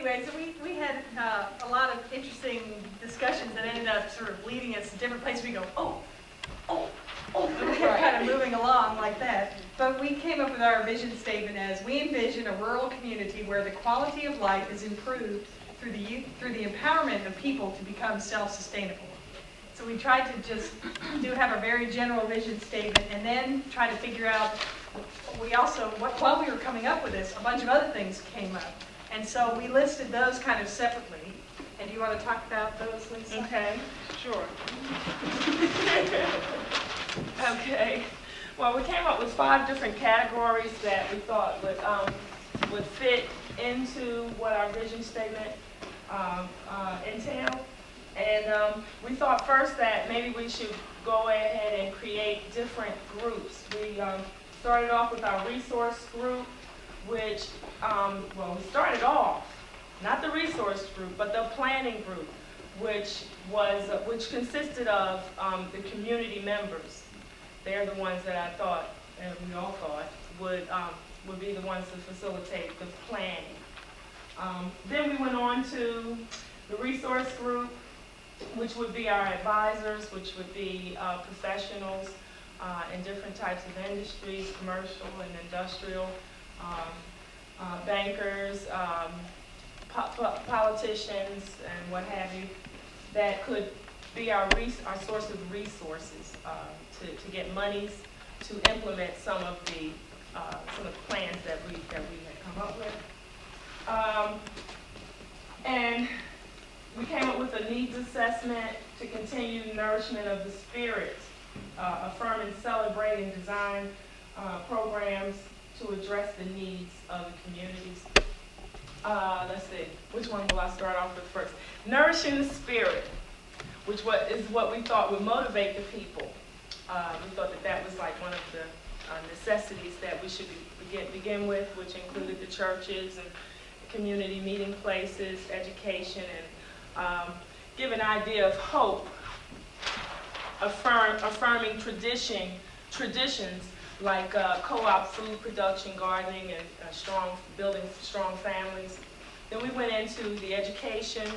anyway, so we had a lot of interesting discussions that ended up sort of leading us to different places. We go, oh, and we kept kind of moving along like that. But we came up with our vision statement as, we envision a rural community where the quality of life is improved through the empowerment of people to become self-sustainable. So we tried to just have a very general vision statement and then try to figure out, we also, while we were coming up with this, a bunch of other things came up. And so we listed those kind of separately. And do you want to talk about those, Lisa? Okay, sure. Okay. Well, we came up with 5 different categories that we thought would fit into what our vision statement entailed. And we thought first that maybe we should go ahead and create different groups. We started off with our resource group, which, well, we started off, not the resource group, but the planning group, which consisted of the community members. They're the ones that I thought, and we all thought, would be the ones to facilitate the planning. Then we went on to the resource group, which would be our advisors, which would be professionals in different types of industries, commercial and industrial, bankers, politicians, and what have you, that could be our source of resources to get monies to implement some of the plans that we had come up with. And we came up with a needs assessment to continue nourishment of the spirit, affirm and celebrate and design programs to address the needs of the communities. Let's see, which one will I start off with first? Nourishing the spirit, which is what we thought would motivate the people. We thought that was like one of the necessities that we should begin with, which included the churches and community meeting places, education, and give an idea of hope, affirming traditions like co-op food production, gardening, and building strong families. Then we went into the education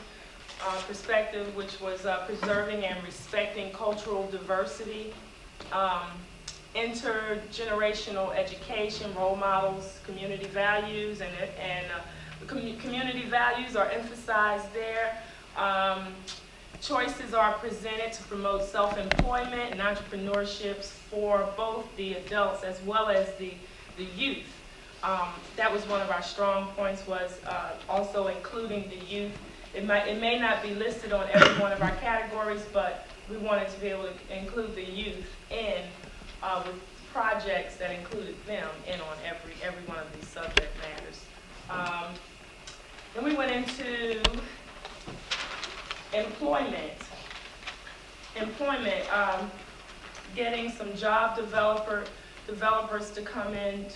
perspective, which was preserving and respecting cultural diversity, intergenerational education, role models, community values, and community values are emphasized there. Choices are presented to promote self-employment and entrepreneurships for both the adults as well as the youth. That was one of our strong points, was also including the youth. It may not be listed on every one of our categories, but we wanted to be able to include the youth in with projects that included them in on every one of these subject matters. Then we went into employment, getting some job developers to come in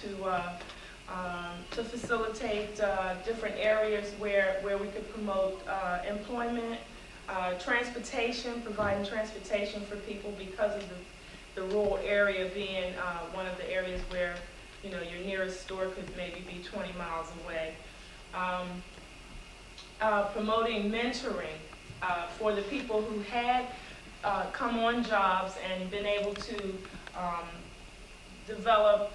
to facilitate different areas where we could promote employment, transportation, providing transportation for people because of the rural area being one of the areas where your nearest store could maybe be 20 miles away. Promoting mentoring for the people who had come on jobs and been able to develop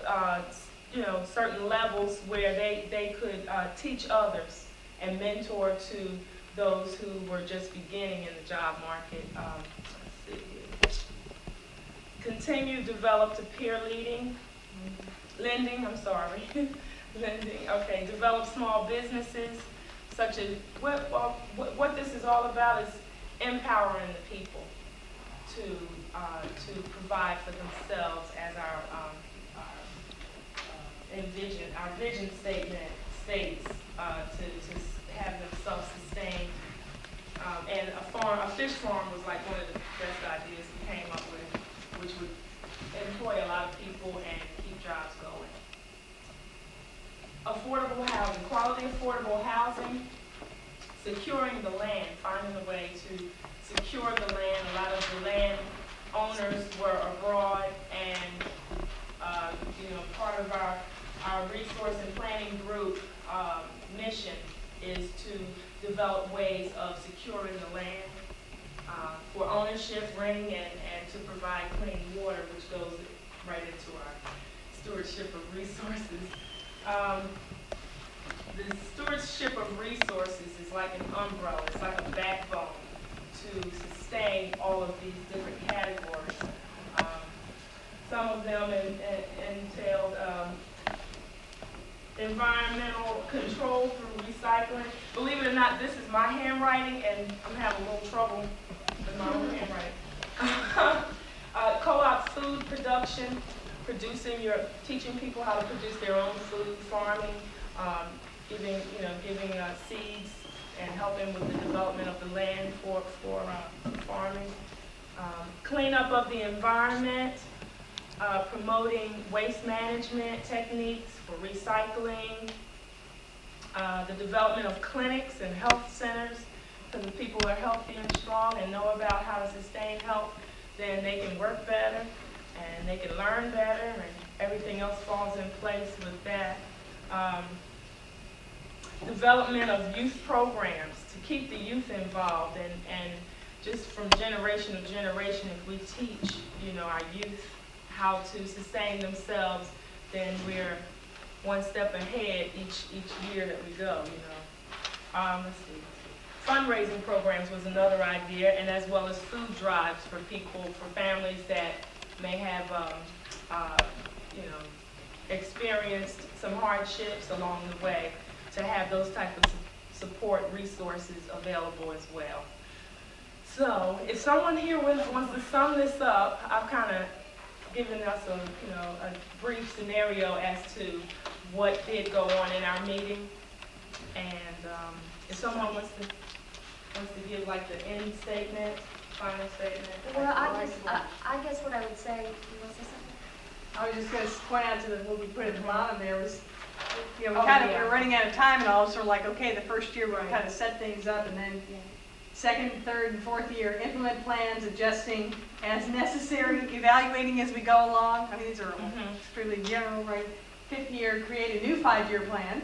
certain levels where they could teach others and mentor to those who were just beginning in the job market. Let's see here. Continue develop to peer lending, lending, okay, develop small businesses, such as, what this is all about is empowering the people to provide for themselves, as our vision statement states, to have them self-sustained. And a fish farm was like one of the best ideas we came up with, which would employ a lot of people and keep jobs going. Affordable housing, quality affordable housing, securing the land, finding a way to secure the land. A lot of the land owners were abroad, and part of our resource and planning group mission is to develop ways of securing the land for ownership, renting, and to provide clean water, which goes right into our stewardship of resources. The stewardship of resources is like an umbrella, it's like a backbone to sustain all of these different categories. Some of them entailed environmental control through recycling. Believe it or not, this is my handwriting, and I'm having a little trouble with my own handwriting. Co-op food production, teaching people how to produce their own food, farming, giving seeds and helping with the development of the land for farming. Cleanup of the environment, promoting waste management techniques for recycling, the development of clinics and health centers, because if people are healthy and strong and know about how to sustain health, then they can work better and they can learn better, and everything else falls in place with that. Development of youth programs to keep the youth involved, and just from generation to generation, if we teach, our youth how to sustain themselves, then we're one step ahead each year that we go. Let's see. Fundraising programs was another idea, and as well as food drives for people, for families that may have, experienced some hardships along the way, to have those type of support resources available as well. So, if someone here wants to sum this up, I've kind of given us a brief scenario as to what did go on in our meeting, and if someone wants to give like the end statement, final statement. Well, I guess what I would say, you want to say something? I was just going to point out to what we put at the bottom there was, we were running out of time, and all sort of like, okay, the first year we kind of set things up, and then second, third, and fourth year, implement plans, adjusting as necessary, evaluating as we go along. I mean, these are extremely general, right? Fifth year, create a new 5-year plan,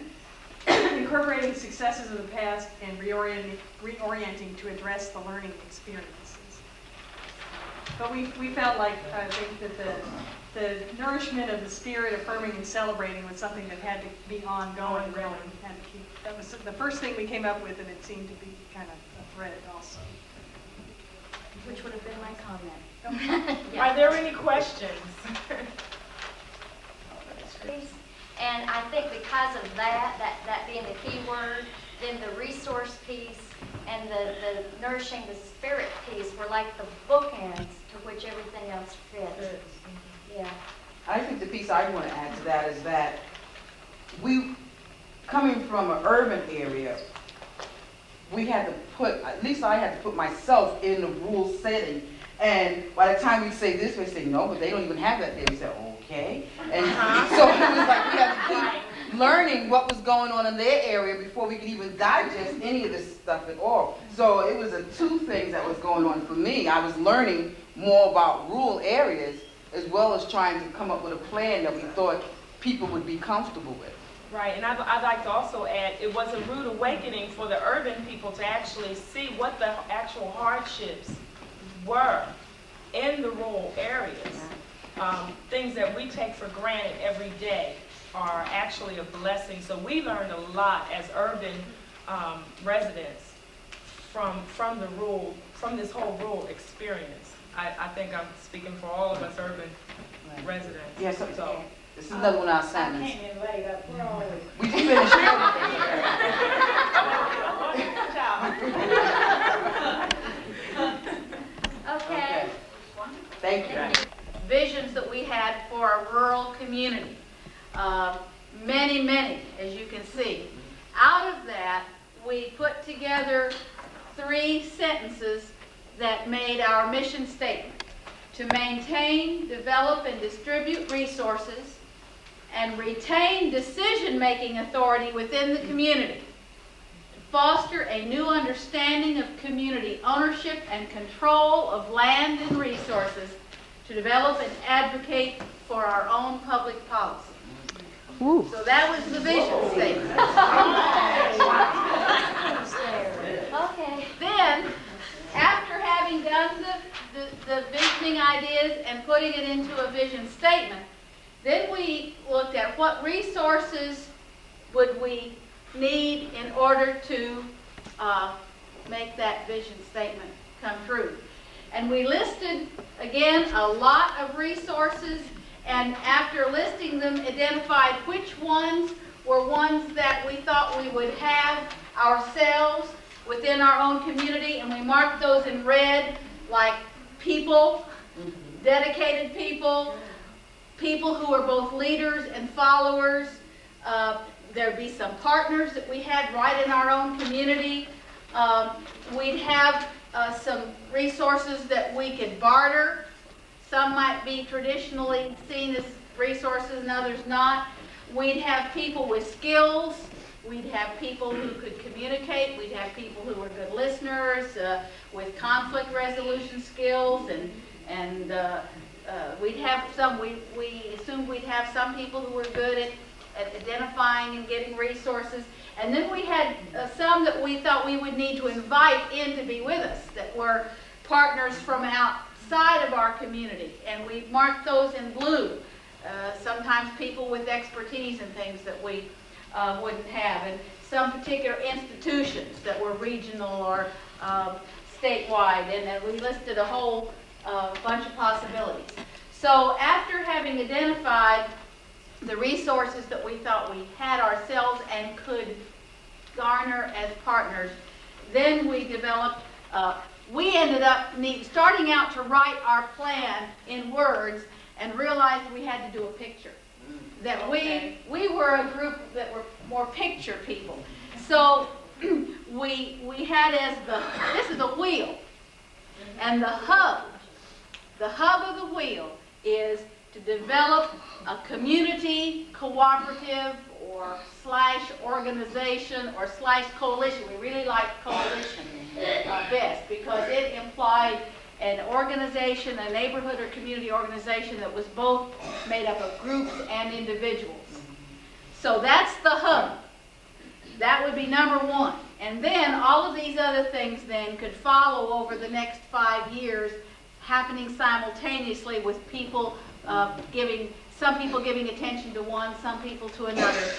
incorporating successes of the past and reorienting to address the learning experiences. But we felt like, I think that the nourishment of the spirit, affirming and celebrating, was something that had to be ongoing, really. That was the first thing we came up with, and it seemed to be kind of a thread also. Which would have been my comment. Are there any questions? Please. And I think because of that being the key word, then the resource piece and the nourishing the spirit piece were like the bookends to which everything else fits. Yeah. I think the piece I want to add to that is that we, coming from an urban area, we had to put, at least I had to put myself in the rural setting. And by the time we say this, we say, no, but they don't even have that there. We said, okay. And so it was like we had to keep learning what was going on in their area before we could even digest any of this stuff at all. So it was two things that was going on for me. I was learning more about rural areas, as well as trying to come up with a plan that we thought people would be comfortable with. Right, and I'd like to also add, it was a rude awakening for the urban people to actually see what the actual hardships were in the rural areas. Things that we take for granted every day are actually a blessing. So we learned a lot as urban residents from this whole rural experience. I think I'm speaking for all of us urban residents. Yes, so this is another one of our assignments. I came in late. Where are we? We just finished Okay. Thank you. Visions that we had for a rural community. Many, many, as you can see. Out of that, we put together 3 sentences that made our mission statement: to maintain, develop, and distribute resources, and retain decision-making authority within the community, to foster a new understanding of community ownership and control of land and resources, to develop and advocate for our own public policy. Ooh. So that was the vision statement. putting it into a vision statement, then we looked at what resources would we need in order to make that vision statement come true. And we listed, again, a lot of resources, and after listing them, identified which ones were ones that we thought we would have ourselves within our own community, and we marked those in red, like people, dedicated people, people who are both leaders and followers. There'd be some partners that we had right in our own community. We'd have some resources that we could barter. Some might be traditionally seen as resources and others not. We'd have people with skills. We'd have people who could communicate. We'd have people who were good listeners with conflict resolution skills, and we'd have some. We assumed we'd have some people who were good at identifying and getting resources, and then we had some that we thought we would need to invite in to be with us, that were partners from outside of our community, and we marked those in blue. Sometimes people with expertise in things that we wouldn't have, and some particular institutions that were regional or statewide, and we listed a whole bunch of possibilities. So after having identified the resources that we thought we had ourselves and could garner as partners, then we developed, we ended up starting out to write our plan in words and realized we had to do a picture. That we were a group that were more picture people. So we had as this is a wheel, and the hub of the wheel is to develop a community cooperative or / organization or / coalition. We really like coalition best because it implied an organization, a neighborhood or community organization that was both made up of groups and individuals. So that's the hub. That would be number one. And then all of these other things then could follow over the next 5 years, happening simultaneously with people some people giving attention to one, some people to another.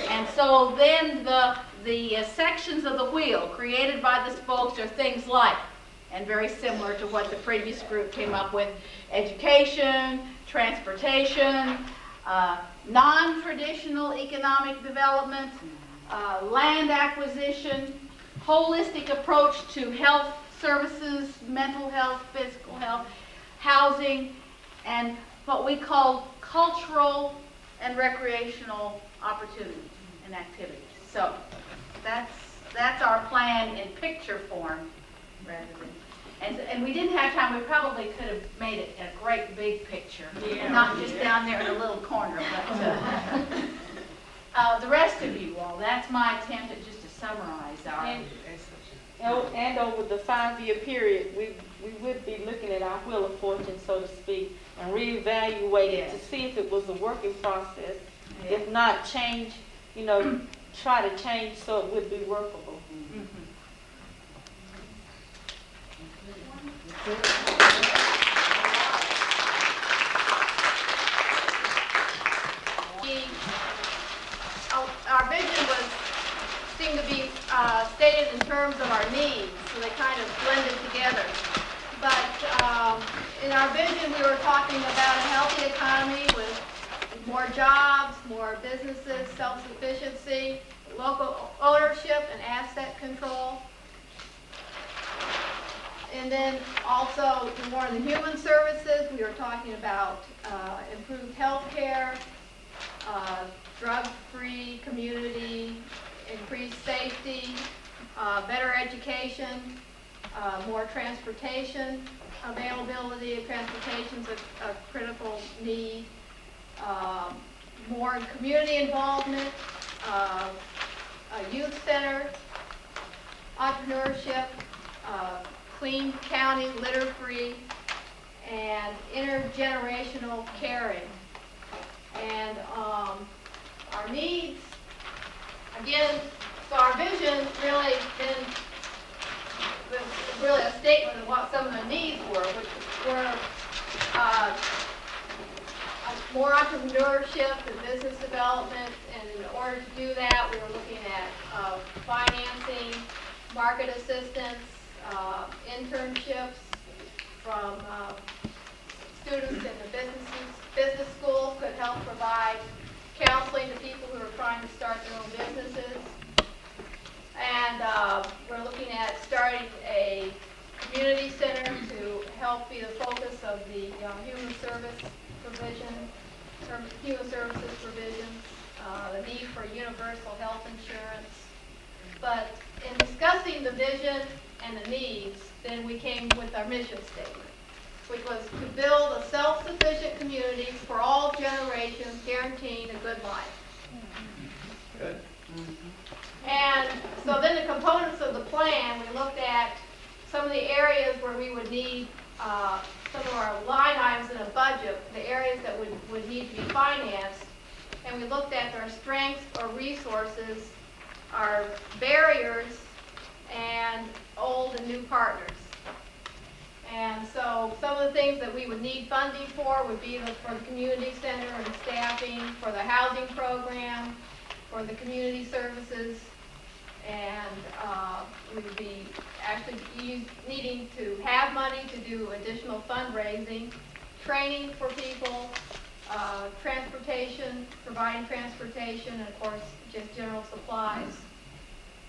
And so then the sections of the wheel created by the spokes are things like, and very similar to what the previous group came up with, education, transportation, non-traditional economic development, land acquisition, holistic approach to health services, mental health, physical health, housing, and what we call cultural and recreational opportunities and activities. So that's our plan in picture form rather than, and we didn't have time. We probably could have made it a great big picture, not just down there in a little corner. But the rest of you all, that's my attempt at just to summarize our. And over the 5-year period, we would be looking at our wheel of fortune, so to speak, and reevaluate it to see if it was a working process. Yeah. If not, change, try to change so it would be workable. Our vision seemed to be stated in terms of our needs, so they kind of blended together. But in our vision, we were talking about a healthy economy with more jobs, more businesses, self-sufficiency, local ownership and asset control. And then also more in the human services, we were talking about improved health care, drug-free community, increased safety, better education, more transportation. Availability of transportation is a critical need. More community involvement, a youth center, entrepreneurship, clean county, litter-free, and intergenerational caring. And our needs, again, so our vision really was really a statement of what some of the needs were, which were more entrepreneurship and business development, and in order to do that, we were looking at financing, market assistance, internships from students in the business schools could help provide counseling to people who are trying to start their own businesses. And we're looking at starting a community center to help be the focus of the human services provisions, the need for universal health insurance. But in discussing the vision and the needs, then we came with our mission statement, which was to build a self-sufficient community for all generations, guaranteeing a good life. Good. And so then the components of the plan, we looked at some of the areas where we would need some of our line items in a budget, the areas that would need to be financed, and we looked at our strengths or resources, our barriers, and old and new partners. And so some of the things that we would need funding for would be for the community center and staffing, for the housing program, for the community services, and we would be actually needing to have money to do additional fundraising, training for people, transportation, providing transportation, and of course just general supplies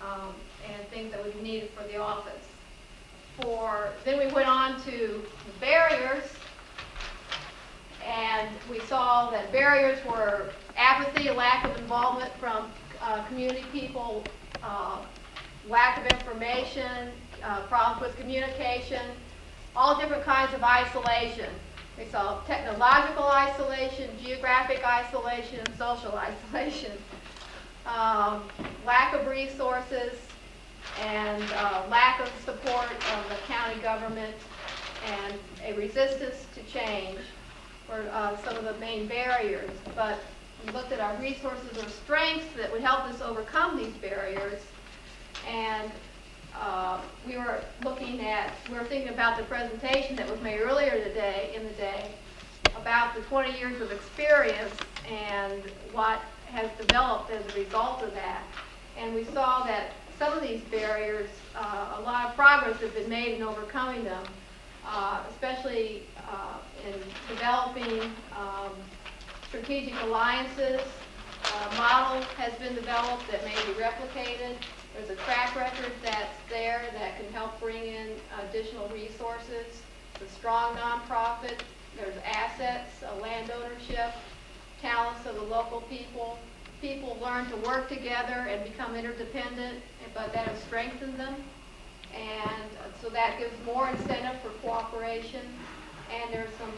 and things that would be needed for the office. Then we went on to barriers, and we saw that barriers were apathy, lack of involvement from community people, lack of information, problems with communication, all different kinds of isolation. We saw technological isolation, geographic isolation, and social isolation. Lack of resources, and lack of support of the county government, and a resistance to change were some of the main barriers. But we looked at our resources or strengths that would help us overcome these barriers, and we were thinking about the presentation that was made earlier in the day about the 20 years of experience and what has developed as a result of that. And we saw that some of these barriers, a lot of progress has been made in overcoming them, especially in developing strategic alliances. A model has been developed that may be replicated. There's a track record that's there that can help bring in additional resources. It's a strong nonprofit. There's assets, land ownership, talents of the local people. People learn to work together and become interdependent, but that has strengthened them. And so that gives more incentive for cooperation. And there's some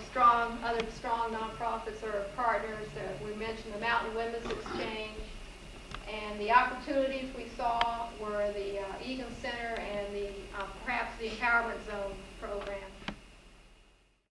other strong nonprofits or partners. We mentioned the Mountain Women's Exchange. And the opportunities we saw were the Egan Center and perhaps the Empowerment Zone